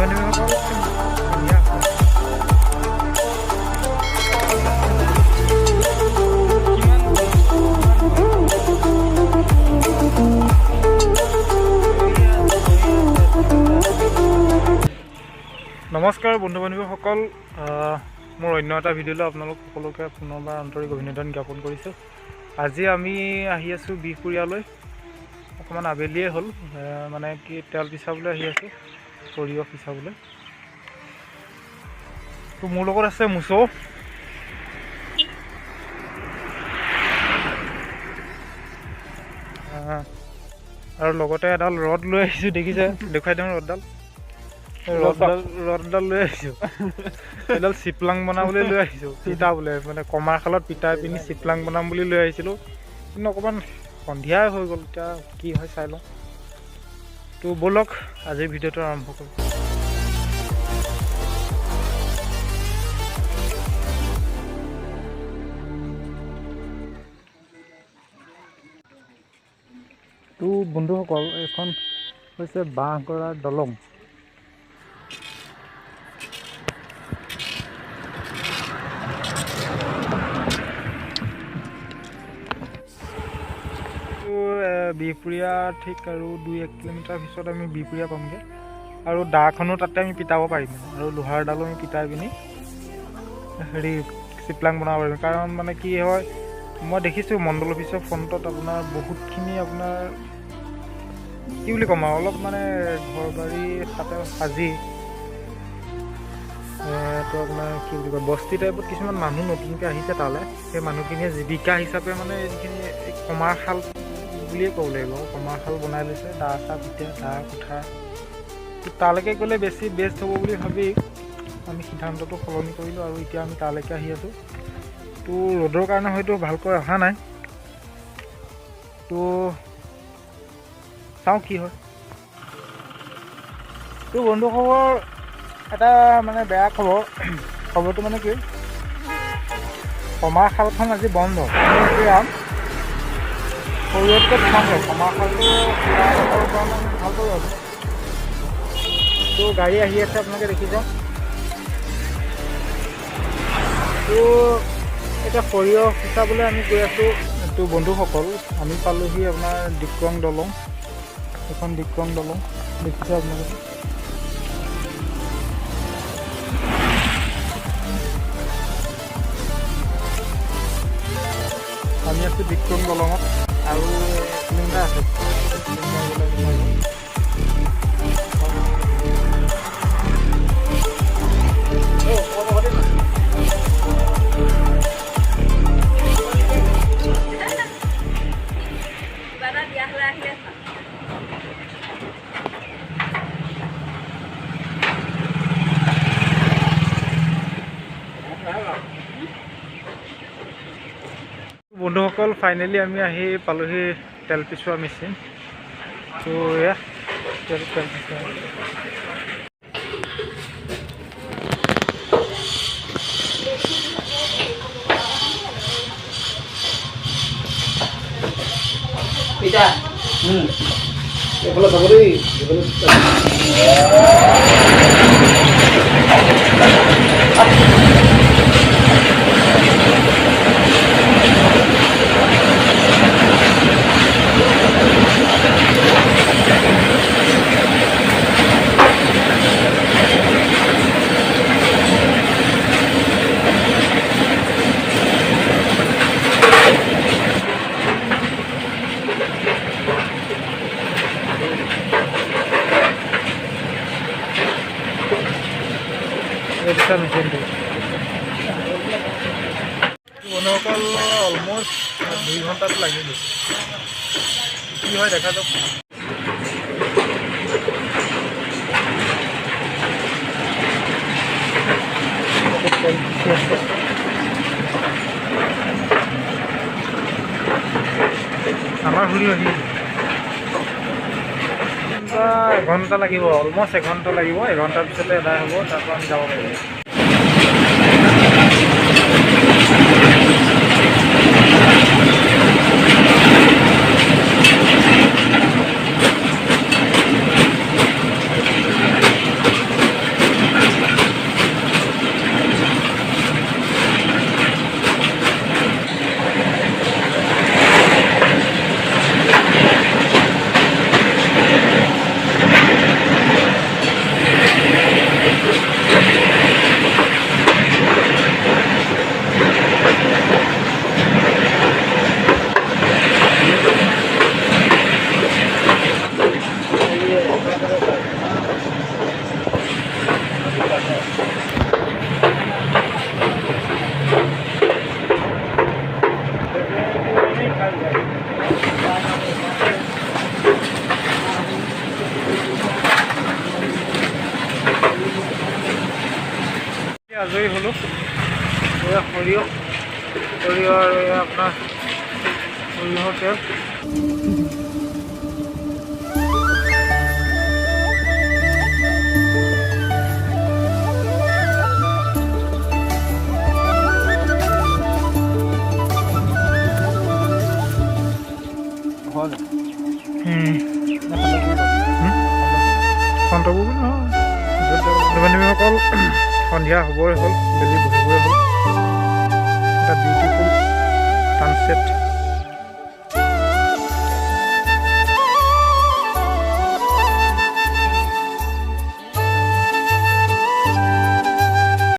বান্ধৱীসকল ধুনীয়া নমস্কাৰ বন্ধু বান্ধৱীসকল, মোৰ অন্য এটা ভিডিঅ'লৈ আপোনালোক সকলোকে পুনৰবাৰ আন্তৰিক অভিনন্দন জ্ঞাপন কৰিছোঁ। আজি আমি আহি আছোঁ বিহপুৰীয়ালৈ। অকণমান আবেলিয়ে হ'ল, মানে কি তেল পিচাবলৈ আহি আছোঁ, সৰিয়হ পিচাবলৈ। তো মোৰ লগত আছে মুচৌ, আৰু লগতে এডাল ৰদ লৈ আহিছোঁ। দেখিছে, দেখুৱাই দিওঁ ৰদডাল লৈ আহিছোঁ। এডাল চিপলাং বনাবলৈ লৈ আহিছোঁ, পিতাবলৈ, মানে কমাৰশালত পিতাই পিনি চিপলাং বনাম বুলি লৈ আহিছিলোঁ। কিন্তু অকণমান সন্ধিয়াই হৈ গ'ল, এতিয়া কি হয় চাই লওঁ। তো ব'লক আজিৰ ভিডিঅ'টো আৰম্ভ কৰোঁ। তো বন্ধুসকল, এইখন হৈছে বাঁহগৰাৰ দলং। বিহপুৰীয়া ঠিক আৰু 2-1 কিলোমিটাৰ পিছত আমি বিহপুৰীয়া পামগৈ, আৰু দাখনো তাতে আমি পিতাব পাৰিম, আৰু লোহাৰডালো আমি পিতাই পিনি হেৰি চিপলাং বনাব পাৰিম। কাৰণ মানে কি হয়, মই দেখিছোঁ মণ্ডল অফিচৰ ফ্ৰণ্টত আপোনাৰ বহুতখিনি আপোনাৰ কি বুলি ক'ম আৰু, অলপ মানে ঘৰ বাৰী তাতে সাজি তো আপোনাৰ কি বুলি কয়, বস্তি টাইপত কিছুমান মানুহ নতুনকৈ আহিছে তালৈ। সেই মানুহখিনিয়ে জীৱিকা হিচাপে মানে যিখিনি কমাৰশাল বুলিয়ে ক'ব লাগিব, কমাৰশাল বনাই লৈছে। দা চা পিঠা, দা কুঠাৰ। তো তালৈকে গ'লে বেছি বেষ্ট হ'ব বুলি ভাবি আমি সিদ্ধান্তটো সলনি কৰিলোঁ, আৰু এতিয়া আমি তালৈকে আহি আছোঁ। তো ৰ'দৰ কাৰণে হয়তো ভালকৈ অহা নাই, তো চাওঁ কি হয়। তো বন্ধুসকল, এটা মানে বেয়া খবৰটো মানে কি, কমাৰশালখন আজি বন্ধ। এতিয়া সৰিয়হতকৈ ঠাণ্ডা, কমাৰশালটো ভালকৈ যাব। তো গাড়ী আহি আছে, আপোনালোকে দেখিছে। তো এতিয়া সৰিয়হ সিঁচাবলৈ আমি গৈ আছোঁ। তো বন্ধুসকল, আমি পালোহি আপোনাৰ ডিক্ৰং দলং। এখন ডিক্ৰং দলং দেখিছে আপোনালোকে। আমি আছোঁ ডিক্ৰং দলঙত, আৰু চিলিণ্ডাৰ আছে। বন্ধুসকল, ফাইনেলি আমি আহি পালোহি তেল পিছোৱা মেচিন। তো এয়া তেল পিছোৱা এইফালে চাব দেই, মেচিনটো। বন্ধুসকল, অলমষ্ট 2 ঘণ্টাটো লাগিব। কি হয় দেখা যাওক। আমাৰ ঘূৰি আহি এঘণ্টা লাগিব, অলমষ্ট এঘণ্টা লাগিব। এঘণ্টাৰ পিছতে এদাই হ'ব, তাৰপৰা আমি যাব পাৰিম। আজৰি হ'লোঁ। এয়া সৰিয়হ আৰু এয়া আপোনাৰ সৰিয়হৰ তেল। সন্তবোৰ নহয় বন্ধু-বান্ধৱীসকল, সন্ধিয়া হ'বই হ'ল, বেলি বহিবই হ'ল। এটা বিউটিফুল ছানছেট